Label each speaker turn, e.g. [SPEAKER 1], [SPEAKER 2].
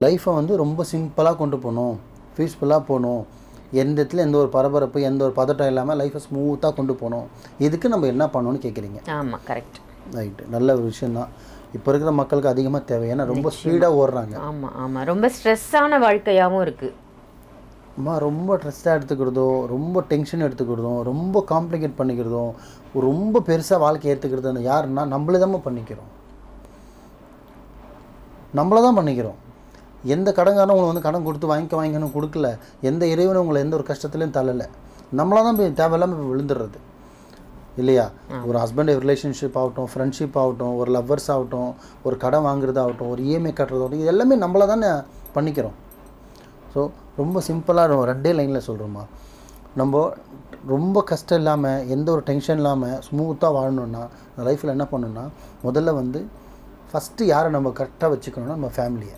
[SPEAKER 1] லைஃப்பை வந்து ரொம்ப சிம்பிளாக கொண்டு போகணும், பீஸ்ஃபுல்லாக போகணும், எந்த இடத்துல எந்த ஒரு பரபரப்பு எந்த ஒரு பதட்டம் இல்லாமல் லைஃப்பை ஸ்மூத்தாக கொண்டு போகணும். இதுக்கு நம்ம என்ன பண்ணணும்னு கேட்குறீங்க.
[SPEAKER 2] ஆமாம், கரெக்ட்.
[SPEAKER 1] ரைட்டு, நல்ல ஒரு விஷயந்தான். இப்போ இருக்கிற மக்களுக்கு அதிகமாக தேவை, ஏன்னா ரொம்ப ஸ்பீடாக ஓடுறாங்க.
[SPEAKER 2] ஆமாம் ஆமாம், ரொம்ப ஸ்ட்ரெஸ்ஸான வாழ்க்கையாகவும் இருக்குது.
[SPEAKER 1] ரொம்ப ஸ்ட்ரெஸ்ஸாக எடுத்துக்கிறதும், ரொம்ப டென்ஷன் எடுத்துக்கிறதும், ரொம்ப காம்ப்ளிகேட் பண்ணிக்கிறதும், ரொம்ப பெருசாக வாழ்க்கை ஏற்றுக்கிறதுன்னு யாருன்னா நம்மளே தான் பண்ணிக்கிறோம். நம்மளை தான் பண்ணிக்கிறோம். எந்த கடங்காரனும் உங்களை வந்து கடன் கொடுத்து வாங்கிக்கணும் கொடுக்கல. எந்த இறைவனும் உங்களை எந்த ஒரு கஷ்டத்துலையும் தள்ளலை. நம்மளாக தான் போய் தேவையில்லாமல் இப்போ விழுந்துடுறது இல்லையா? ஒரு ஹஸ்பண்ட் ரிலேஷன்ஷிப் ஆகட்டும், ஃப்ரெண்ட்ஷிப் ஆகட்டும், ஒரு லவ்வர்ஸ் ஆகட்டும், ஒரு கடன் வாங்குறது ஆகட்டும், ஒரு இஎம்ஐ கட்டுறதாகட்டும், இது எல்லாமே நம்மளை தானே பண்ணிக்கிறோம். ஸோ ரொம்ப சிம்பிளாக ரெண்டே லைனில் சொல்கிறோமா, நம்ம ரொம்ப கஷ்டம் இல்லாமல் எந்த ஒரு டென்ஷன் இல்லாமல் ஸ்மூத்தாக வாழணுன்னா லைஃப்பில் என்ன பண்ணணுன்னா, முதல்ல வந்து ஃபஸ்ட்டு யாரை நம்ம கரெக்டாக வச்சுக்கணுன்னா நம்ம ஃபேமிலியை.